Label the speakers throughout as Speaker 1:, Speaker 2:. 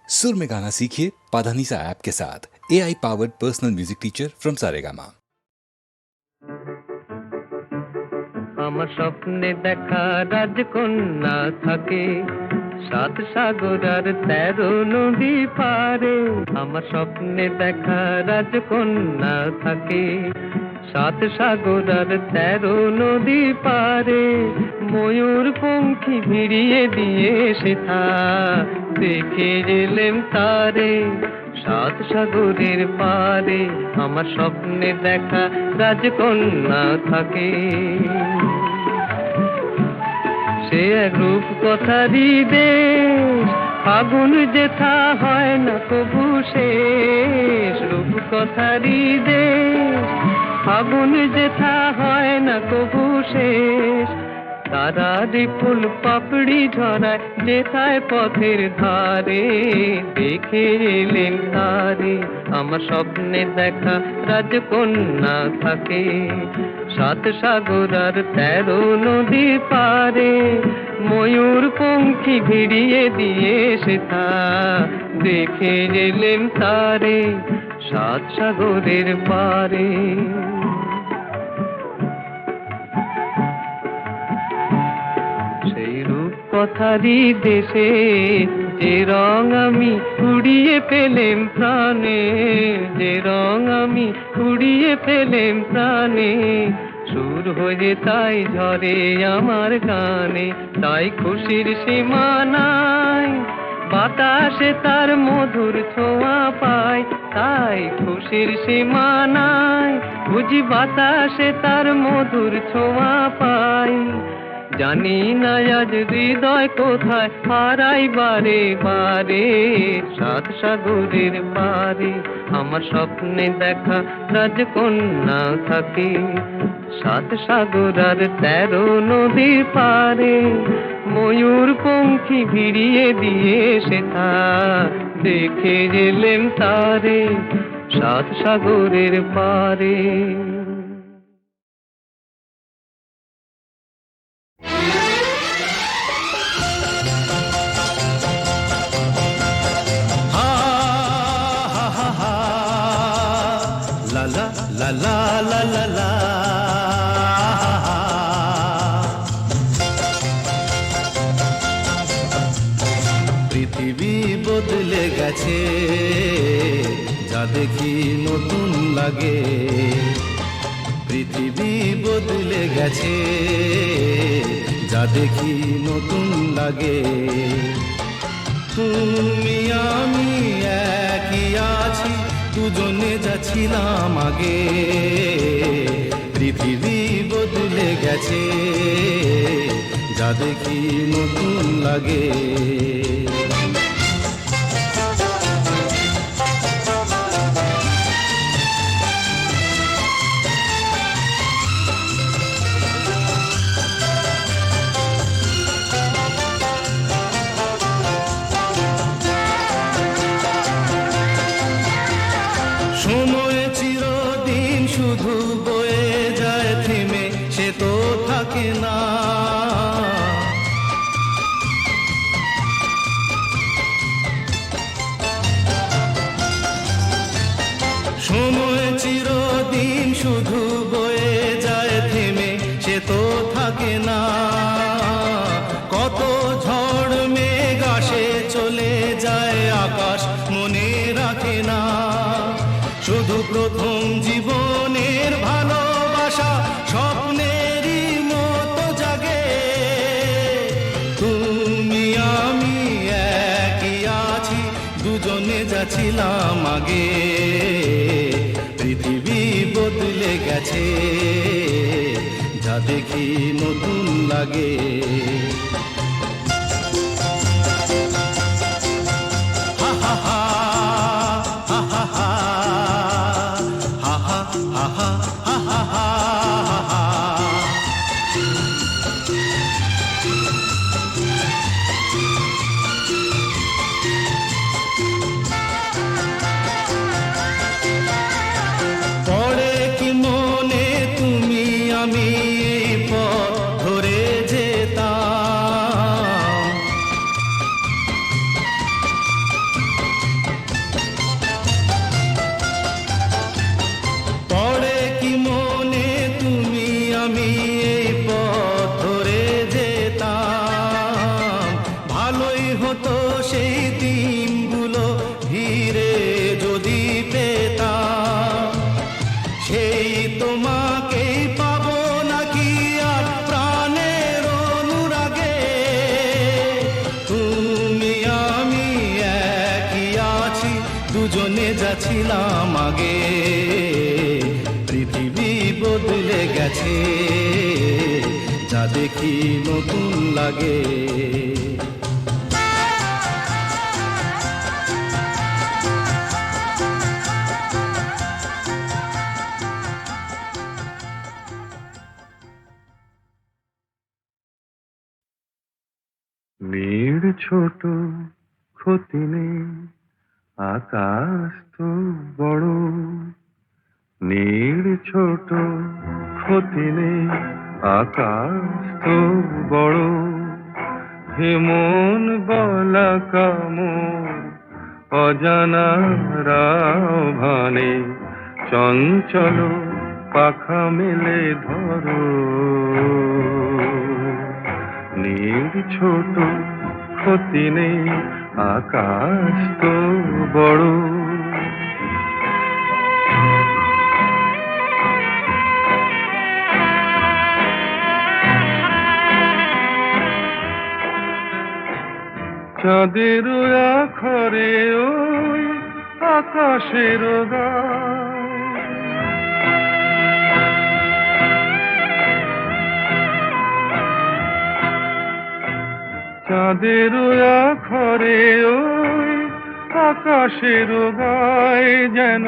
Speaker 1: सुर में गाना सीखिए पाधानीसा ऐप के साथ। AI powered personal music teacher from Saregama.
Speaker 2: আমার স্বপ্নে দেখা রাজকন্যা থাকে 7 সাগর আর 13 নদী পারে। আমার স্বপ্নে দেখা রাজকন্যা থাকে 7 সাগর আর 13 নদী পারে। ময়ূর পঙ্খী ভিড়িয়ে দিয়ে সেথা দেখে এলেম তারে 7 সাগরের পারে। আমার স্বপ্নে দেখা রাজকন্যা থাকে। সে এক রূপ কথারই দেশ, ফাগুন যেথা হয় না কবু শেষ। রূপ কথারই দেশ, ফাগুন যেথা হয় না কবু শেষ। তারারি ফুল পাপড়ি ঝরায় যেথায় পথের ধারে দেখে এলেন তারে। আমার স্বপ্নে দেখা রাজকন্যা থাকে 7 সাগর আর 13 নদী পারে। ময়ূর পঙ্খী ভিড়িয়ে দিয়ে সেথা দেখে এলেন তারে 7 সাগরের পারে। কথারই দেশে যে রং আমি কুড়িয়ে পেলেম প্রাণে, যে রং আমি কুড়িয়ে পেলেম প্রাণে। সুর হয়ে তাই ঝরে আমার গানে, তাই খুশির সীমা নাই। বাতাসে তার মধুর ছোঁয়া পায়, তাই খুশির সীমা নাই। বুঝি বাতাসে তার মধুর ছোঁয়া পাই। জানি না আজ হৃদয় কোথায় হারাই বারে বারে 7 সাগরের পারে। আমার স্বপ্নে দেখা রাজকন্যা থাকে 7 সাগর আর 13 নদীর পারে। ময়ূর পঙ্খী ভিড়িয়ে দিয়ে সেথা দেখে এলেম তারে 7 সাগরের পারে।
Speaker 3: La la la la la, পৃথিবী বদলে গেছে যা দেখি নতুন লাগে। পৃথিবী বদলে গেছে যা দেখি নতুন লাগে। তুমি আমি একই আছি, দুজনে যাচ্ছিলাম আগে। পৃথিবী বদলে গেছে যা দেখি নতুন লাগে। সময় চিরদিন শুধু বয়ে যায় থেমে, সে তো থাকে না। সময় চিরদিন শুধু বয়ে যায় থেমে, সে তো থাকে না। কত ঝড় মেঘ আসে চলে যায়, আকাশ মনে রাখে না। শুধু প্রথম জীবনের ভালোবাসা স্বপ্নেরই মতো জাগে। তুমি আমি একই আছি, দুজনে যাচ্ছিলাম আগে। পৃথিবী বদলে গেছে যা দেখি নতুন লাগে। হা হা হা হা হা হা ha ha ha ha ha ha ha। পড়ে কি মনে তুমি আমি পথ ধরে যেতাম, যা ছিলাম আগে, পৃথিবী বদলে গেছে, যা দেখি নতুন লাগে।
Speaker 2: নীড় ছোট ক্ষতি নেই, আকাশ তো বড়। নীড় ছোট ক্ষতি নেই, আকাশ তো বড়। হে মন বলা কামর, অজানা রাভানে চঞ্চল পাখা মেলে ধরো। নীড় ছোট ক্ষতি নেই, আকাশ তো বড়। চাঁদের আখরে ওই আকাশের গায়, চাঁদের আখরে ওই আকাশের গায়, যেন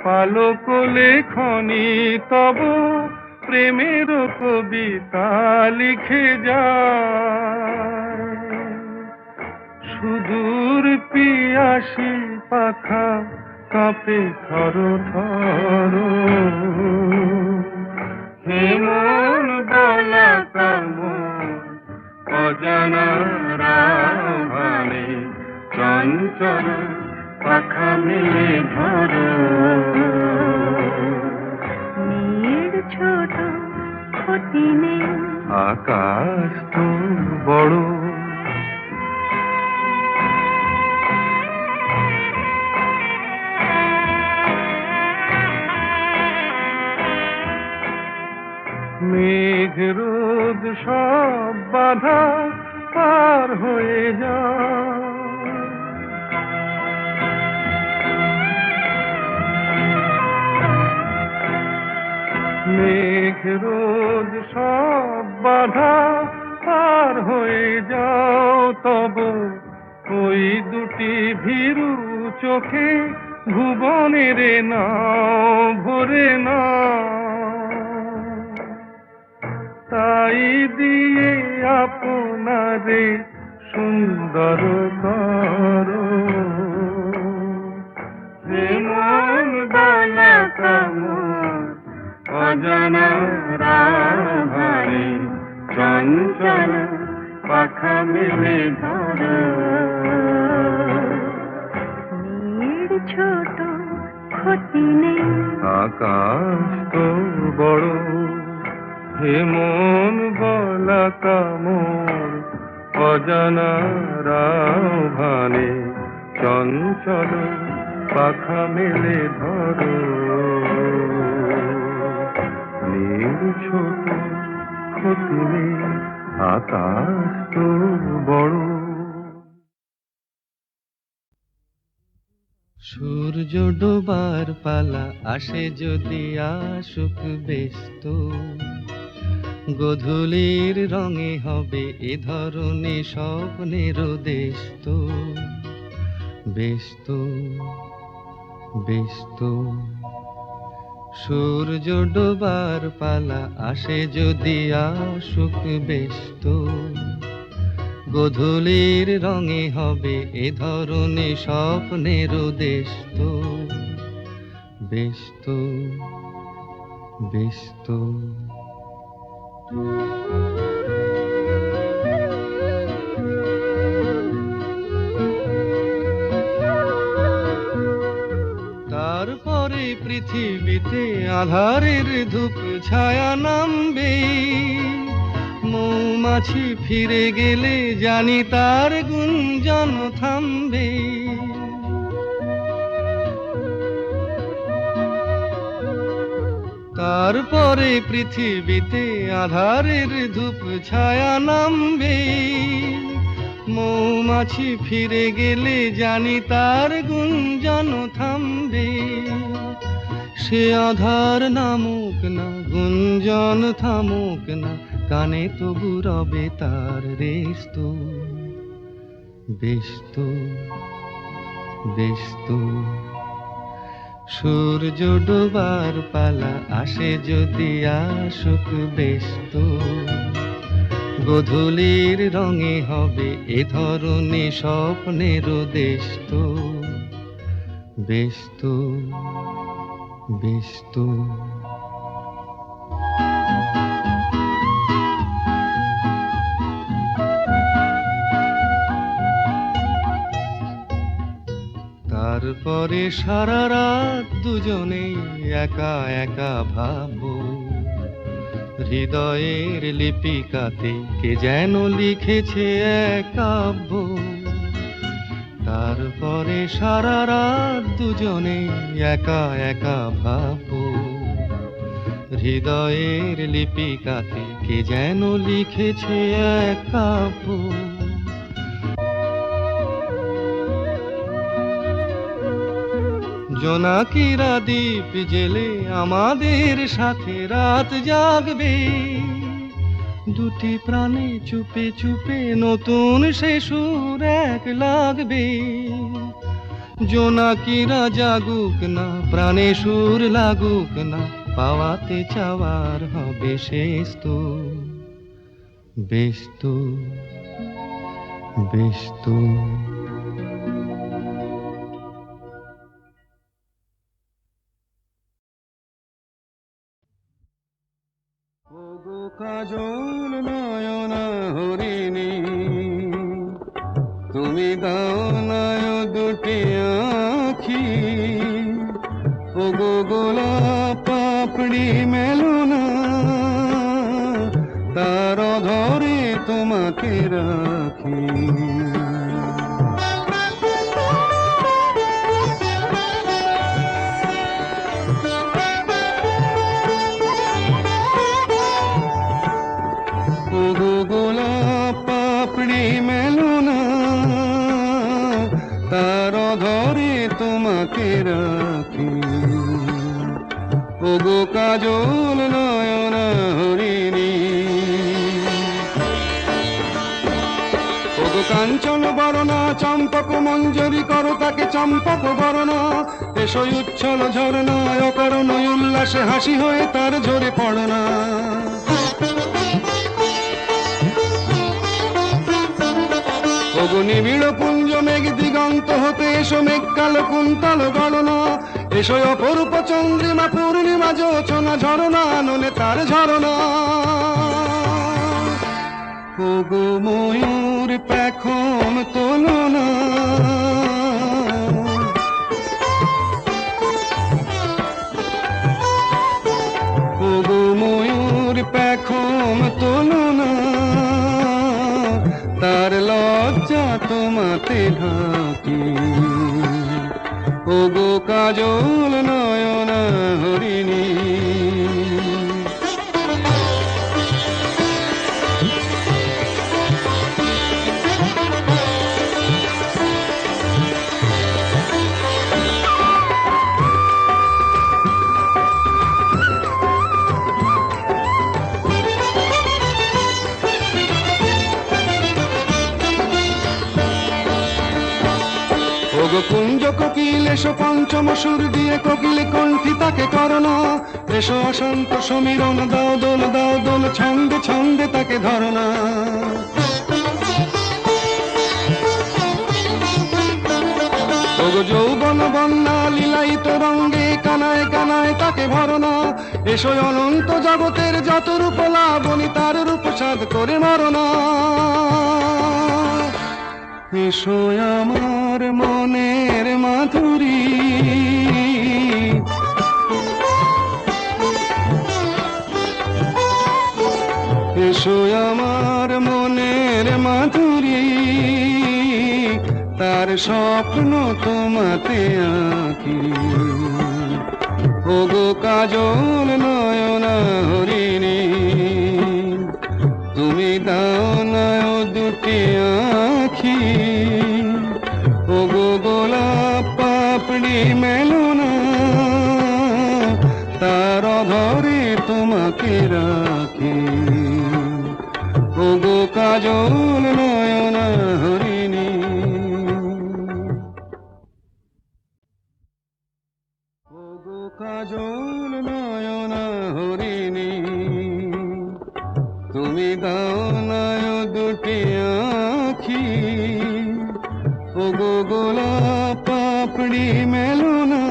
Speaker 2: পালক লেখনি তব প্রেমের কবিতা লিখে যায়। সুদূর পিয়াসী পাখা কাঁপে থর থর। হে মন বলা কামর, অজানা রাভানে চঞ্চল পাখা মেলে ধরো।
Speaker 4: নীড় ছোট ক্ষতি নেই,
Speaker 2: আকাশ তো বড়। মেঘ রোদ সব বাধা পার হয়ে যায়, মেঘ রোদ সব বাধা পার হয়ে যাও। তব ওই দুটি ভীরু চোখে ভুবনের নাও ভরে নাও। তাই দিয়ে আপনারে সুন্দর করো। হে মন বলা কামর, অজানা রাভানে চঞ্চল পাখা মেলে ধরো।
Speaker 4: নীড় ছোট ক্ষতি নেই,
Speaker 2: আকাশ তো বড়। হে মন বলা কামর, অজানা রাভানে চঞ্চল পাখা মেলে ধরো। নীড় ছোট ক্ষতি নেই, আকাশ তো বড়।
Speaker 5: সূর্য ডোবার পালা আসে যদি আসুক ব্যস্ত, গোধূলির রঙে হবে এ ধরনে স্বপ্নের দেশ তো। ব্যস্ত ব্যস্ত সূর্য ডোবার পালা আসে যদি আসুক ব্যস্ত, গোধূলির রঙে হবে এ ধরনে স্বপ্নের দেশ তো। ব্যস্ত ব্যস্ত তারপরে পৃথিবীতে আধারের ধূপ ছায়া নামবে, মৌমাছি ফিরে গেলে জানি তার গুঞ্জন থামবে। তারপরে পৃথিবীতে আধারের ধূপ ছায়া নামবে, মৌমাছি ফিরে গেলে জানি তার গুঞ্জন থামবে, সে আধার নামুক না গুঞ্জন থামুক না, কানে তবু রবে তার রেশ তো। বেশ তো, বেশ তো, সূর্য ডোবার পালা আসে যদি আসুক বেশ তো, গোধূলির রঙে হবে এ ধরনের স্বপ্নের দেশ তো। বেশ তো, বেশ তো। তারপরে সারা রাত দুজনে একা একা ভাববো, হৃদয়ের লিপিকাতে কে যেন লিখেছে এক কাব্য। তারপরে সারা রাত দুজনে একা একা ভাববো, হৃদয়ের লিপিকাতে কে যেন লিখেছে এক কাব্য। জোনাকিরা দ্বীপ জেলে আমাদের সাথে রাত জাগবে, দুটি প্রাণে চুপে চুপে নতুন সে সুর এক লাগবে। জোনাকিরা জাগুক না প্রাণে সুর লাগুক না, পাওয়াতে চাওয়ার হবে শেষ তো। বেশ তো, বেশ তো।
Speaker 2: কাজল নয়না হরিণী, তুমি দাও নয় দুটি আখি, ও গো গোলাপ পাপড়ি মেলো না, তার ধরে তোমাকে রাখি। গোলাপ পাপড়ি মেলো না, তার ধরে তোমাকে রাখি, ও গো কাজল নয়না হরিণী। ও গো কাঞ্চন বরণা চম্পক মঞ্জরি করো তাকে চম্পক বরণা, এসো উচ্ছল ঝরনা অকারণ উল্লাসে হাসি হয়ে তার ঝরে পড়না। নিবিড় পুঞ্জ মেঘ দিগন্ত হতে এসো মেঘ কালো কুন্তল গণনা, এসো অপরূপ চন্দ্রিমা পূর্ণিমা যোচনা ঝরনা ননে তার ঝরনা। ওগো ময়ূর পেখম তোলনা, ওগো ময়ূর পেখম তোলনা, তার লজ্জা তোমাতে ঢাকি, ও গো কাজল নয়না হরিণী। কুঞ্জ কোকিল এসো পঞ্চম সুর দিয়ে কোকিল কণ্ঠী তাকে করনা, এসো অসন্ত সমীরণ দাও দোল ছন্দে ছন্দে তাকে ধরনা। ওগো যৌবন বন্যা লীলায়িত রঙ্গে কানায় কানায় তাকে ভরনা, এসো অনন্ত জগতের যত রূপ লাবণী তার রূপ সাধ করে মরনা। এসো আমার মনের মাধুরী, এসো আমার মনের মাধুরী, তার স্বপ্ন তোমাতে আঁকি, ও গো কাজল নয়না হরিণী। তুমি দাও নয় দুটি আঁখি, ওগো গোলাপ পাপড়ি মেলো না, তার ধরে তোমাকে রাখি। ওগো কাজল নয়না হরিণী, ওগো কাজল নয়না হরিণী, তুমি দাও নয় দুটি আঁখি। ওগো গোলাপ পাপড়ি মেলো না,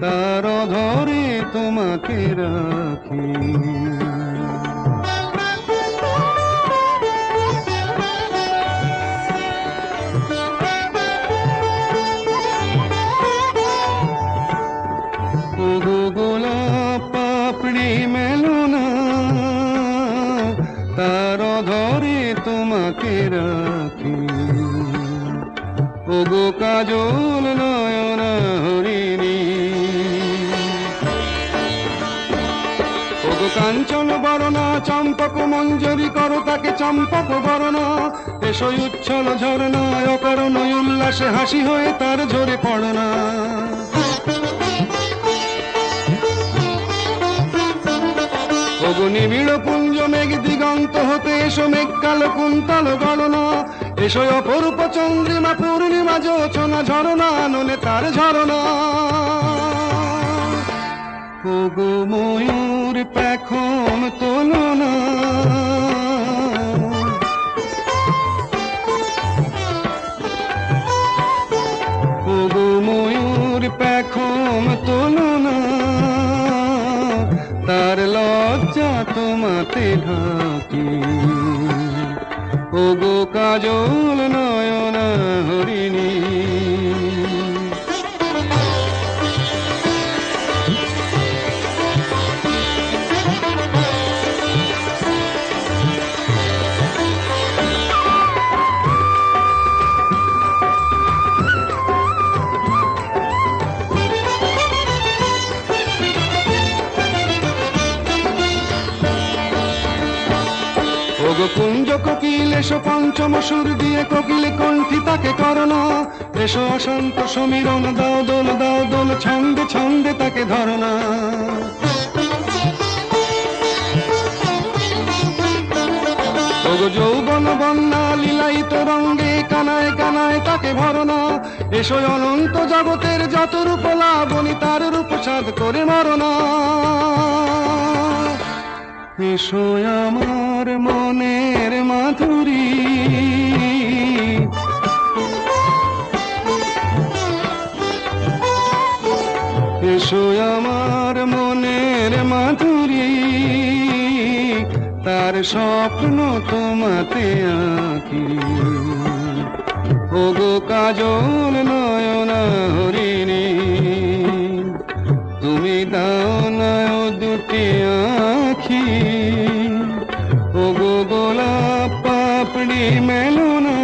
Speaker 2: তার ধরে তোমাকে রাখি। ওগো গোলাপ পাপড়ি মেলো না, তার ধরে তোমাকে রাখি। ওগো কাজল নয়না হরিণী, ওগো কাঞ্চন বরণা চম্পক মঞ্জরি করো তাকে চম্পক বরণা। এসো উচ্ছল ঝরনা অকারণ উল্লাসে হাসি হয়ে তার ঝরে পড়না। ওগো নিবিড় পুঞ্জ মেঘ দিগন্ত হতে এসো মেঘ কালো কুন্তল গণনা। এসো অপরূপ চন্দ্রিমা পূর্ণিমা জোছনা ঝরনা নলে তার ঝরনা। ওগো ময়ূর পেখম তোলো না, ওগো ময়ূর পেখম তোলো না, তার লজ্জা তোমাতে ঢাকি। ওগো কাজল নয়না হরিণী, ওগো কুঞ্জ কোকিল এসো পঞ্চম সুর দিয়ে কোকিল কণ্ঠী তাকে করোনা। এসো অশান্ত সমীরণ দাও দোল ছন্দে ছন্দে তাকে ধরনা। ওগো যৌবন বন্যা লীলায়িত রঙ্গে কানায় কানায় তাকে ভরনা। এসো অনন্ত জগতের যত রূপ লাবণী তার রূপ সাধ করে মরনা। এসো আমার মনের মাধুরী, এসো আমার মনের মাধুরী, তার স্বপ্ন তোমাতে আঁকি। ওগো কাজল নয়না হরিণী, তুমি দাও নয় দুটি আঁখি। ওগো গোলাপ পাপড়ি মেলো না,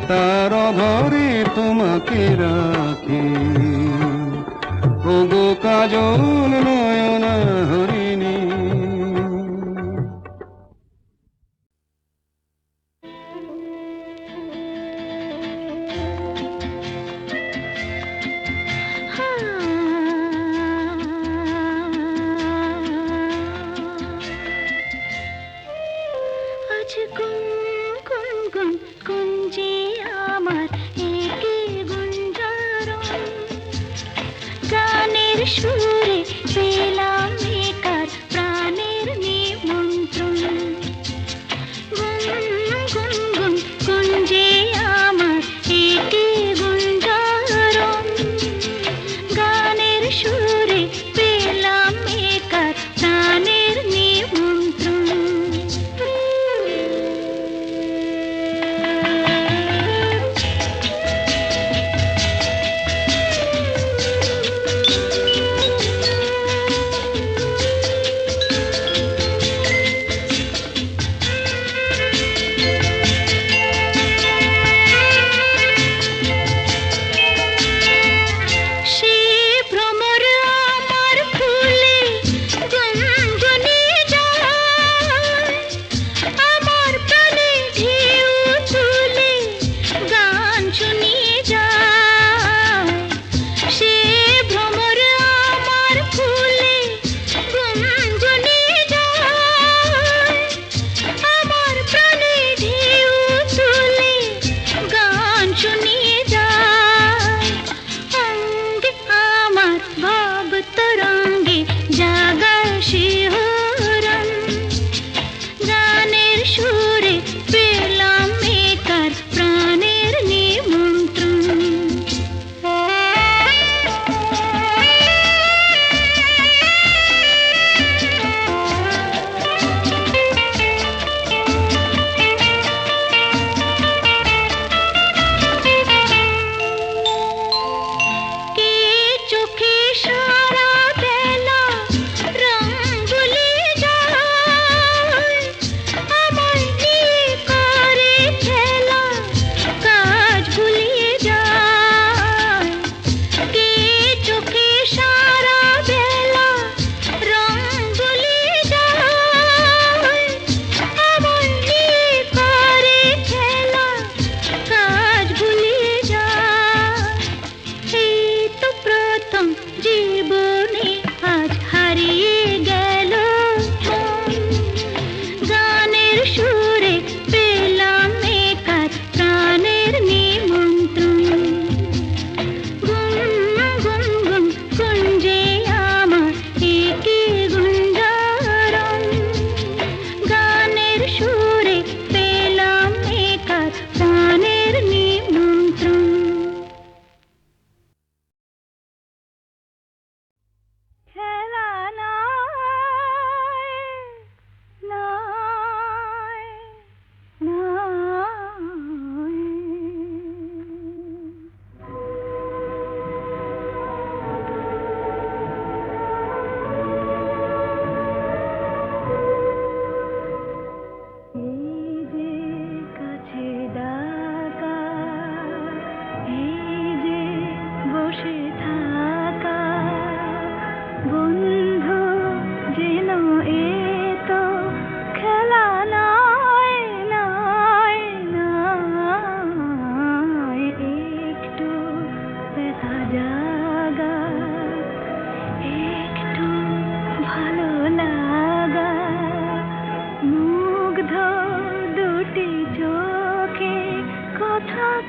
Speaker 2: তার ধরে তোমাকে রাখি। ওগো কাজল নয়না হরিণী।
Speaker 4: আজ গুন গুন গুন গুঞ্জে আমার একে গুঞ্জারণ, গানের সুরে পেলাম একার প্রাণের নিমন্ত্রণ। গুন গুন গুন গুঞ্জে আমার একে গুঞ্জারণ, গানের সুরে পেলাম একার প্রাণের নিমন্ত্রণ।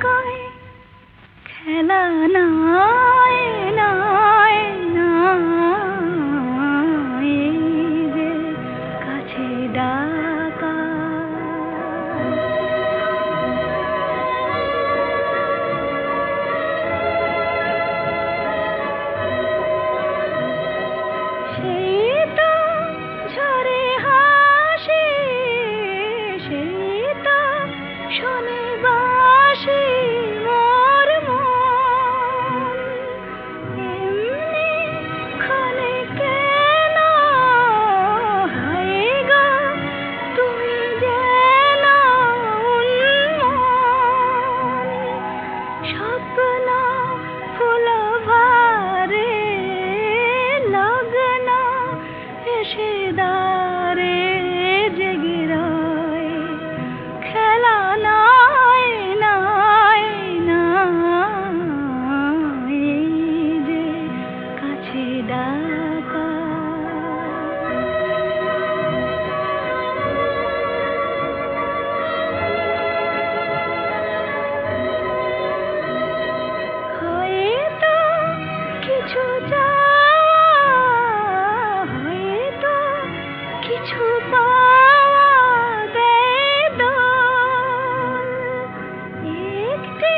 Speaker 4: কয় খেলা নাই নাই নাই, এই যে কাছে ডাকা। সেই তো ঝরে হাসি, সেই তো শোনে বাঁশি মোর মন, এমনি ক্ষণে কেন হায় গো তুমি যেন উন্মন, স্বপ্ন ফুলভারে লগ্ন এসে দ্বারে জেগে রয়, খেলা নাই নাই নাই, এই যে কাছে ডাকা। হয়তো কিছু চাওয়া, হয়তো কিছু পাওয়া দেয় দোল, একটি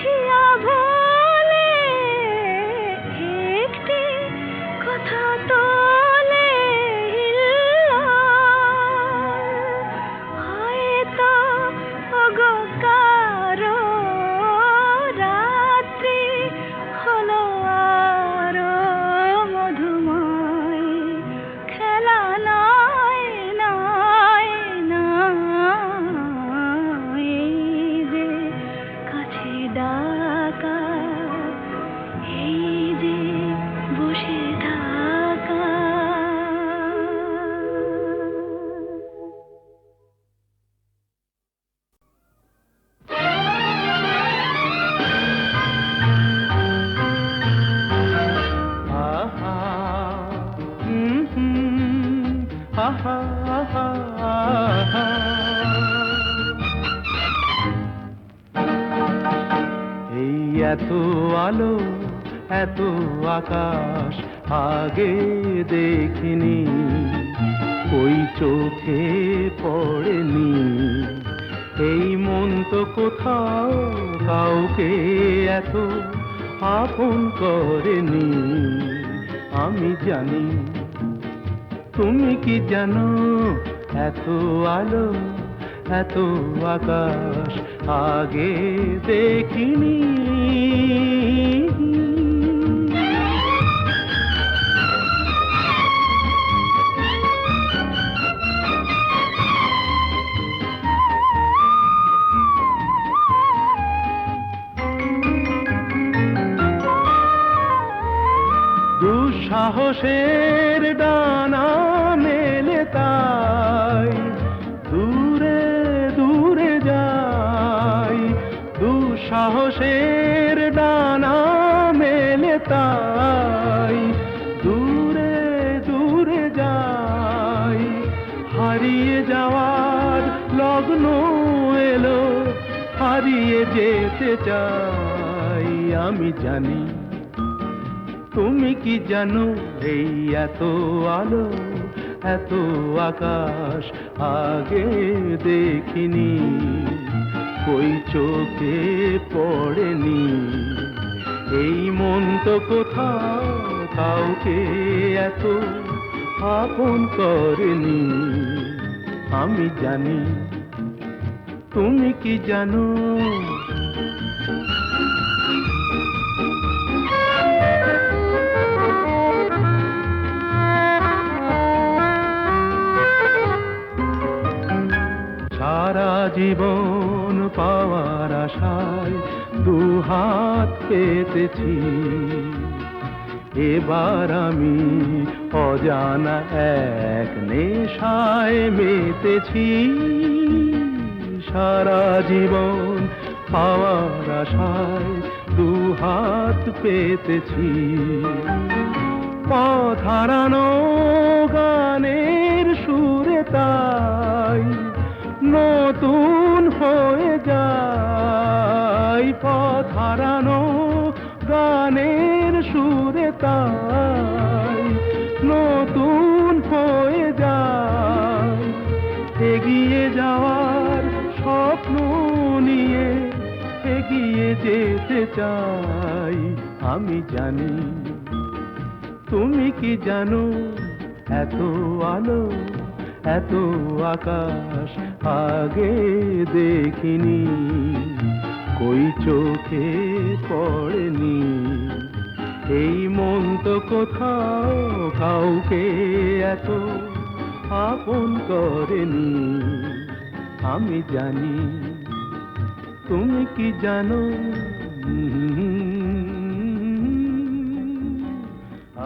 Speaker 4: হিয়া ভোলে, একটি কথা তোলে হিল্লোল, হয়তো ওগো কারো রাত্রি হলো আরো মধুময়, খেলা নাই নাই নাই, এই যে কাছে ডাকা, এই যে বসে থাকা।
Speaker 5: আহা, আহা, আহা, আহা। এই এত আলো এত আকাশ আগে দেখিনি, ওই চোখে পড়েনি, এই মন তো কোথাও কাউকে এত আপন করেনি। আমি জানি তুমি কি জানো, এত আলো এত আকাশ আগে দেখিনি। দুঃসাহসের ডানা মেলে তাই দূরে দূরে যাই, দুঃসাহসের ডানা মেলে তাই দূরে দূরে যাই, হারিয়ে যাওয়ার লগ্ন এলো, হারিয়ে যেতে চাই। আমি জানি তুমি কি জানো, এই এত আলো এত আকাশ আগে দেখিনি, ওই চোখে পড়েনি, এই মন তো কোথাও কাউকে এত আপন করেনি। আমি জানি তুমি কি জানো। সারা জীবন পাওয়ার আশায় দুহাত পেতেছি, এবার আমি অজানা এক নেশায় মেতেছি। সারা জীবন পাওয়ার আশায় দুহাত পেতেছি, পথ হারানো গানের সুরে তাই নতুন হয়ে যায়। হারানো গানের সুরে তাই নতুন হয়ে যায়। এগিয়ে যাওয়ার স্বপ্ন নিয়ে এগিয়ে যেতে চাই। আমি জানি তুমি কি জানো, এত আলো এত আকাশ আগে দেখিনি, কই চোখে পড়েনি। এই মন তো কোথাও কাউকে এত আপন করেনি। আমি জানি তুমি কি জানো,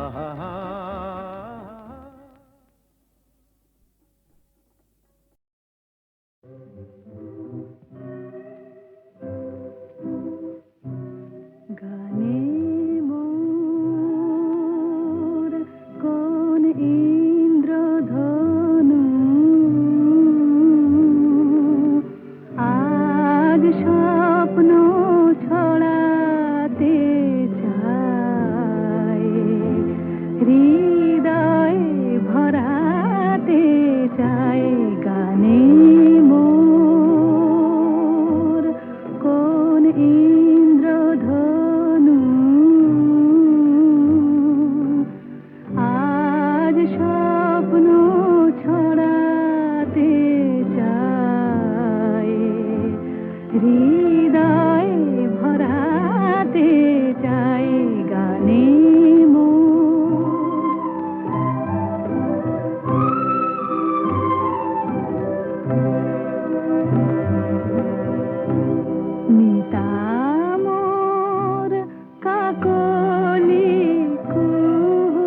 Speaker 5: আহা।
Speaker 4: গানে মোর কোন ইন্দ্রধনু আজ স্বপ্ন ছড়াতে চায়, হৃদয়ে ভরাতে চায়। গানে মোর কোন ইন্দ্রধনু আজ স্বপ্ন ছড়াতে চায়, হৃদয়ে ভরাতে চায়। গানে মিতা মোর কাকলি কুহু,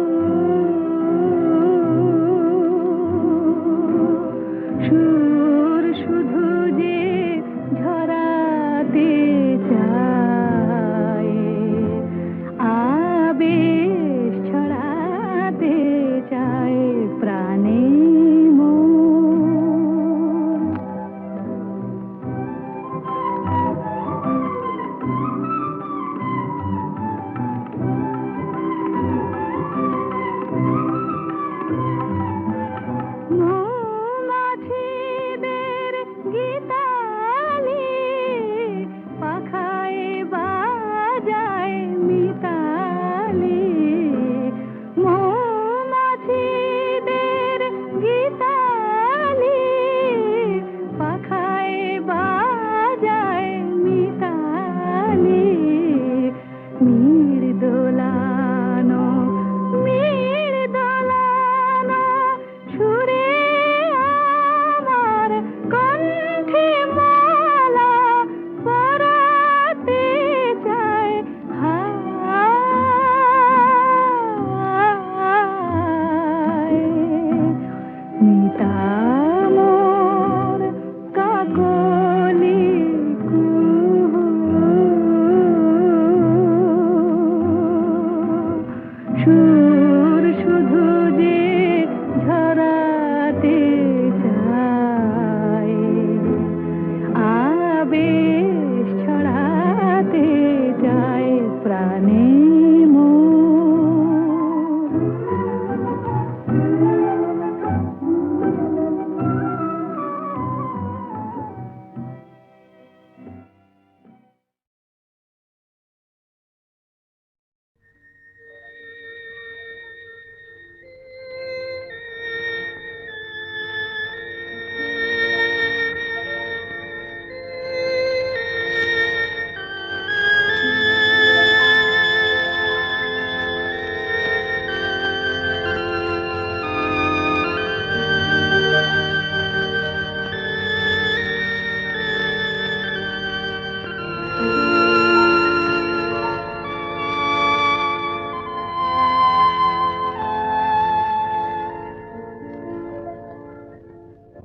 Speaker 4: সুর শুধু যে ঝরাতে চায়, আবেশ ছড়াতে চায় প্রাণে মোর। মৌমাছিদের গীতালি পাখায় বাজায় মিতালি, মৌমাছিদের গীতালি পাখায় বাজায় মিতালি। নীড় দোলানো সুরে আমার কণ্ঠে মালা পরাতে চায়। হায় মিতা মোর কাকলি কুহু, সুর শুধু যে ঝরাতে চায়, আবেশ ছড়াতে চায় প্রাণে মোর।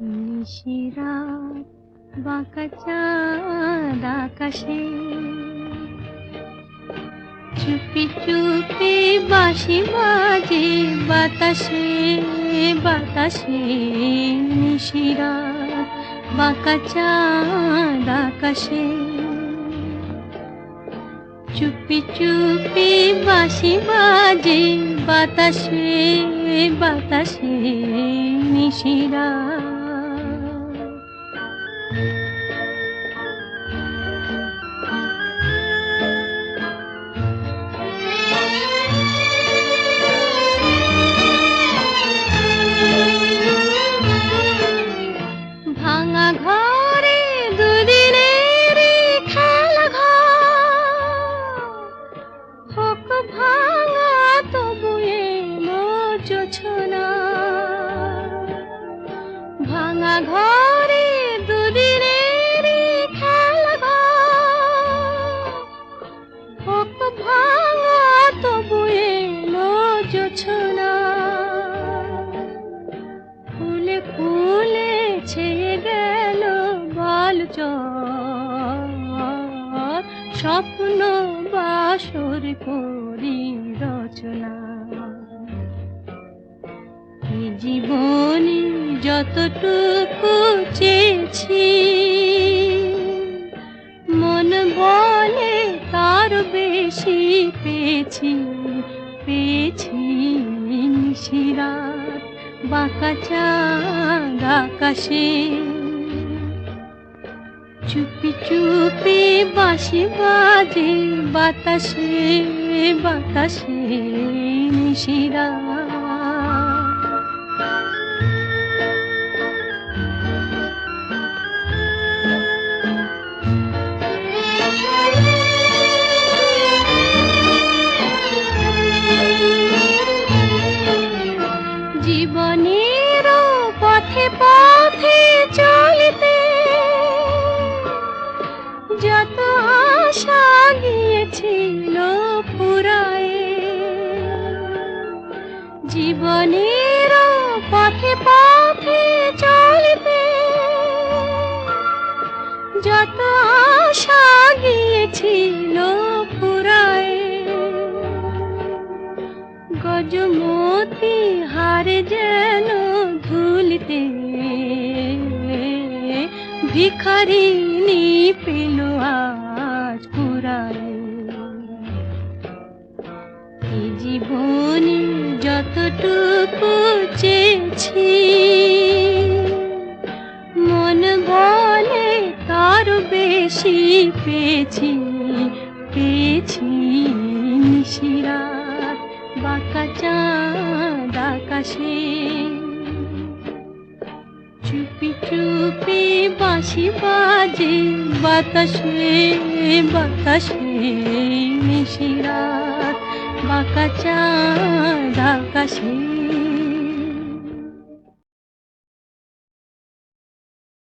Speaker 4: নিশিরাত বাঁকা চাঁদ আকাশে, চুপি চুপি বাঁশি বাজে বাতাসে বাতাসে। নিশিরাত বাঁকা চাঁদ আকাশে, চুপি চুপি বাঁশি বাজে বাতাসে বাতাসে নিশিরা। ভাঙা ঘরে দুদিনের খেলা ঘর, হোক ভাঙা তবু এলো জোছনা। ভাঙা ঘরে দুদিনের খেলা ঘর, হোক ভাঙা তবু এলো জোছনা। ফুলে ফুলে ছেয়ে গেল বালুচর, স্বপ্ন বাসর করি রচনা। এই জীবনে যতটুকু চেয়েছি, মন বলে তার বেশি পেয়েছি পেয়েছি। নিশিরাত বাঁকা চাঁদ আকাশে, চুপি চুপি বাঁশি বাজে বাতাসে বাতাসে নিশিরাত। জীবনের পথে পথে চলিতে যত আশা গিয়েছিল ফুরায়ে। জীবনের পথে পথে চলিতে যত আশা গিয়েছিল ফুরায়ে। গজমতি হারে যেন ধুলিতে ভিখারিনী পেল আজ কুড়ায়। এই জীবনে যতটুকু চেয়েছি, মন বলে তার বেশি পেয়েছি পেয়েছি। নিশিরাত বাঁকা চাঁদ আকাশে, চুপি চুপি বাঁশি বাজে বাতাসে বাতাসে নিশিরাত বাঁকা চাঁদ আকাশে।